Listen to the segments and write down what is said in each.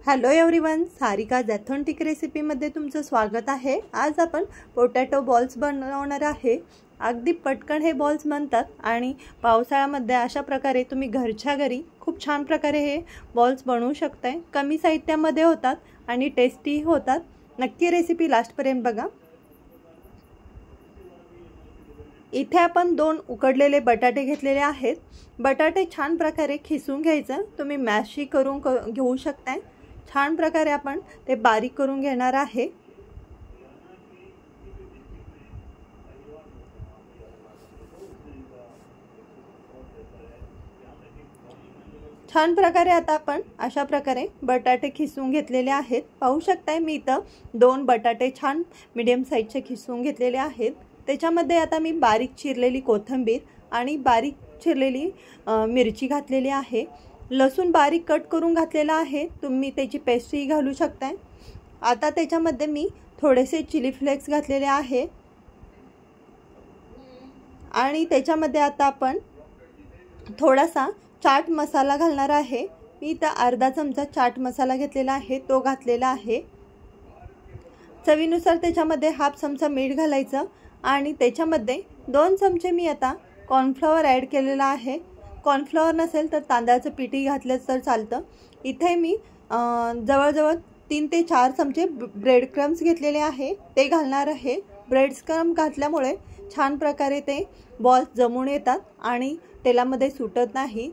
Hello everyone, Sarika authentic रेसिपीमध्ये तुमचं स्वागत आहे। आज आपण पोटॅटो बॉल्स बनवणार आहे। अगदी पटकन हे बॉल्स बनतात आणि पावसाळ्यामध्ये अशा प्रकारे तुम्ही घरच्या घरी खूप छान प्रकारे हे बॉल्स बनवू शकताय। कमी साहित्यामध्ये होतात आणि टेस्टी होतात। नक्की रेसिपी लास्टपर्यंत बघा। इथे आपण 2 उकडलेले बटाटे घेतलेले आहेत। बटाटे छान प्रकारे खिसून घ्यायचं। तुम्ही मॅशही करून घेऊ शकताय। छान प्रकारे आपण ते बारीक करून घेणार आहे। छान प्रकारे आता आपण अशा प्रकारे बटाटे खिसून घेतलेले आहेत। पाहू शकताय मी इथं 2 बटाटे छान मीडियम साइजचे खिसून घेतलेले आहेत। त्याच्यामध्ये आता मी बारीक चिरलेली कोथिंबीर आणि बारीक चिरलेली मिरची घातलेली आहे। लसूण बारीक कट करून घातलेला आहे। तुम्ही त्याची पेस्टही घालू शकताय। आता त्याच्यामध्ये मी थोडेसे चिली फ्लेक्स घातलेले आहे आणि त्याच्यामध्ये आता आपण थोडासा चाट मसाला घालणार आहे। मी इथं अर्धा चमचा चाट मसाला घेतलेला आहे, तो घातलेला आहे। चवीनुसार त्याच्यामध्ये हाफ चमचा मीठ घालायचं आणि त्याच्यामध्ये 2 चमचे मी आता कॉर्नफ्लॉवर ॲड केलेला आहे। कॉर्नफ्लॉवर नसेल तर तांदळाचं पीठही घातलं तर चालतं। इथे मी जवळजवळ 3 ते 4 चमचे ब्रेड क्रम्स घेतलेले आहे, ते घालणार आहे। ब्रेड क्रम्स घातल्यामुळे छान प्रकारे ते बॉल्स जमून येतात आणि तेलामध्ये सुटत नाही।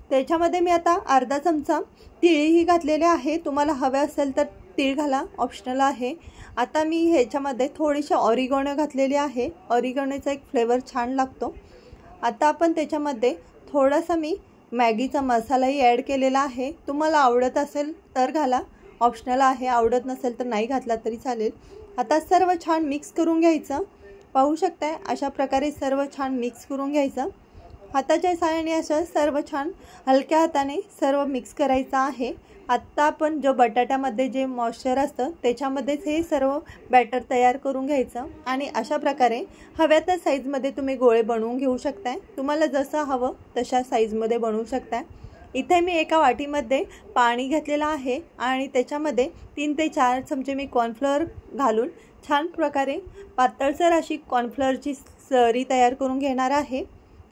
त्याच्यामध्ये मी आता अर्धा चमचा तीळही घातलेले आहे। तुम्हाला हवे असेल तर तीळ घाला, ऑप्शनल आहे। आता मी ह्याच्यामध्ये थोडीशी ऑरिगॅनो घातलेली आहे। ऑरिगॅनोचा एक फ्लेवर छान लागतो। आता आपण त्याच्यामध्ये थोडासा मी मॅगीचा मसालाही ॲड केलेला आहे। तुम्हाला आवडत असेल तर घाला, ऑप्शनल आहे। आवडत नसेल तर नाही घातला तरी चालेल। आता सर्व छान मिक्स करून घ्यायचं। पाहू शकताय अशा प्रकारे सर्व छान मिक्स करून घ्यायचं। हाताच्या सहाय्याने असं सर्व छान हलक्या हाताने सर्व मिक्स करायचं आहे। आता आपण जो बटाट्यामध्ये जे मॉइश्चर असतं त्याच्यामध्येच हे सर्व बॅटर तयार करून घ्यायचं आणि अशा प्रकारे हव्या त्या साईजमध्ये तुम्ही गोळे बनवून घेऊ शकताय। तुम्हाला जसं हवं तशा साईजमध्ये बनवू शकताय। इथे मी एका वाटीमध्ये पाणी घेतलेलं आहे आणि त्याच्यामध्ये 3 ते 4 चमचे मी कॉर्नफ्लॉवर घालून छान प्रकारे पातळसर अशी कॉर्नफ्लॉवरची स्लरी तयार करून घेणार आहे।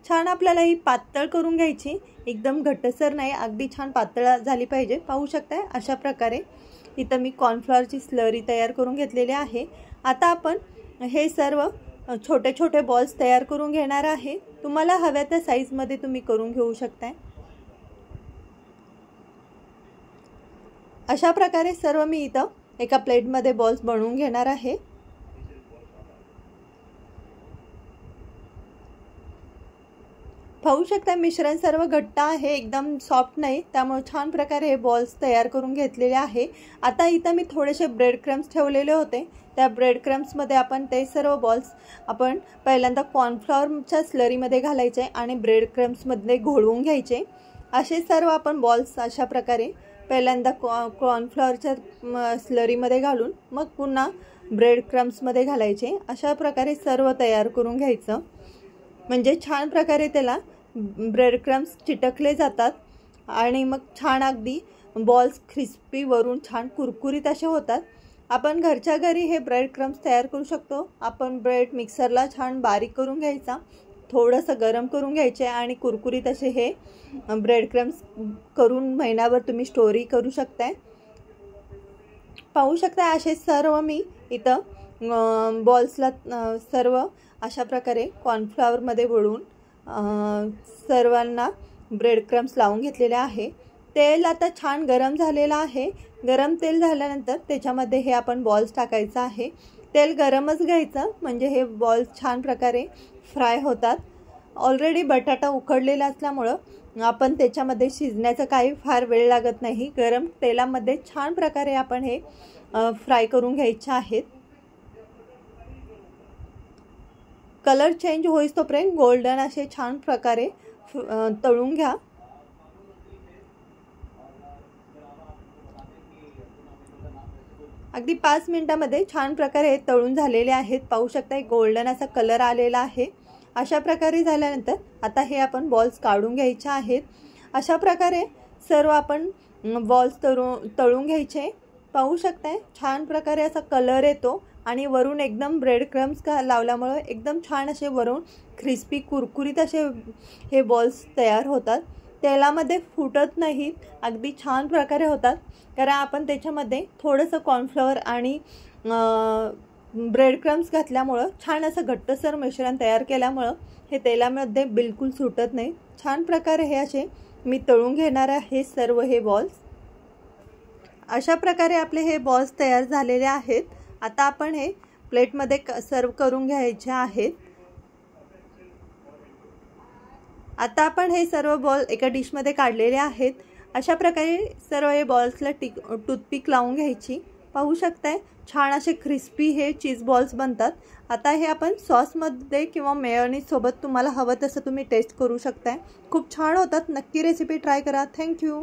छान आपल्याला ही पातळ करून घ्यायची, एकदम घट्टसर नाही, अगदी छान पातळ झाली पाहिजे। पाहू शकताय अशा प्रकारे इथं मी कॉर्नफ्लॉवरची स्लरी तयार करून घेतलेली आहे। आता आपण हे सर्व छोटे छोटे बॉल्स तयार करून घेणार आहे। तुम्हाला हव्या त्या साईजमध्ये तुम्ही करून घेऊ शकताय। अशा प्रकारे सर्व मी इथं एका प्लेटमध्ये बॉल्स बनवून घेणार आहे। पाहू शकता मिश्रण सर्व घट्ट आहे, एकदम सॉफ्ट नाही, त्यामुळे छान प्रकारे हे बॉल्स तयार करून घेतलेले आहे। आता इथं मी थोडेसे ब्रेड क्रम्स ठेवलेले होते, त्या ब्रेड क्रम्समध्ये आपण ते सर्व बॉल्स आपण पहिल्यांदा कॉर्नफ्लॉवरच्या स्लरीमध्ये घालायचे आणि ब्रेड क्रम्समध्ये घोळवून घ्यायचे। असे सर्व आपण बॉल्स अशा प्रकारे पहिल्यांदा कॉर्नफ्लॉवरच्या स्लरीमध्ये घालून मग पुन्हा ब्रेड क्रम्समध्ये घालायचे। अशा प्रकारे सर्व तयार करून घ्यायचं, म्हणजे छान प्रकारे त्याला ब्रेड क्रम्स चिटकले जातात आणि मग छान अगदी बॉल्स क्रिस्पी वरून छान कुरकुरीत असे होतात। आपण घरच्या घरी हे ब्रेड क्रम्स तयार करू शकतो। आपण ब्रेड मिक्सरला छान बारीक करून घ्यायचा, थोडंसं गरम करून घ्यायचे आणि कुरकुरीत असे हे ब्रेड क्रम्स करून महिनाभर तुम्ही स्टोरी करू शकताय। पाहू शकता असे सर्व मी इथं बॉल्सला सर्व अशा प्रकारे कॉर्नफ्लॉवरमध्ये बुडवून सर्वांना ब्रेड क्रम्स लावून घेतलेले आहे। तेल आता छान गरम झालेलं आहे। गरम तेल झाल्यानंतर त्याच्यामध्ये हे आपण बॉल्स टाकायचं आहे। तेल गरमच घ्यायचं, म्हणजे हे बॉल्स छान प्रकारे फ्राय होतात। ऑलरेडी बटाटा उकडलेला असल्यामुळं आपण त्याच्यामध्ये शिजण्याचा काही फार वेळ लागत नाही। गरम तेलामध्ये छान प्रकारे आपण हे फ्राय करून घ्यायचे आहेत। कलर चेंज होईस तोपर्यंत गोल्डन असे छान प्रकारे तळून घ्या। अगदी 5 मिनिटांमध्ये छान प्रकारे हे तळून झालेले आहेत। पाहू शकता गोल्डन असा कलर आलेला आहे। अशा प्रकारे झाल्यानंतर आता हे आपण बॉल्स काढून घ्यायचे आहेत। अशा प्रकारे सर्व आपण बॉल्स तळून घ्यायचे। पाहू शकताय छान प्रकारे असा कलर येतो आणि वरून एकदम ब्रेड क्रम्स लावल्यामुळे एकदम छान असे वरून क्रिस्पी कुरकुरीत असे हे बॉल्स तयार होतात। तेलामध्ये फुटत नाहीत, अगदी छान प्रकारे होतात, कारण आपण त्याच्यामध्ये थोडंसं कॉर्नफ्लॉवर आणि ब्रेड क्रम्स घातल्यामुळं छान असं घट्टसर मिश्रण तयार केल्यामुळं हे तेलामध्ये बिलकुल सुटत नाही। छान प्रकारे हे असे मी तळून घेणार आहे सर्व हे बॉल्स। अशा प्रकारे आपले हे बॉल्स तयार झालेले आहेत। आता आपण हे प्लेटमध्ये सर्व करून घ्यायचे आहेत। आता आपण हे सर्व बॉल एका डिशमध्ये काढलेले आहेत। अशा प्रकारे सर्व हे बॉल्सला टूथपिक लावून घ्यायची। पाहू शकताय छान असे क्रिस्पी हे चीज बॉल्स बनतात। आता हे आपण सॉसमध्ये किंवा मेयोनीज सोबत तुम्हाला हवं तसं तुम्ही टेस्ट करू शकताय। खूप छान होतात, नक्की रेसिपी ट्राय करा। थँक्यू।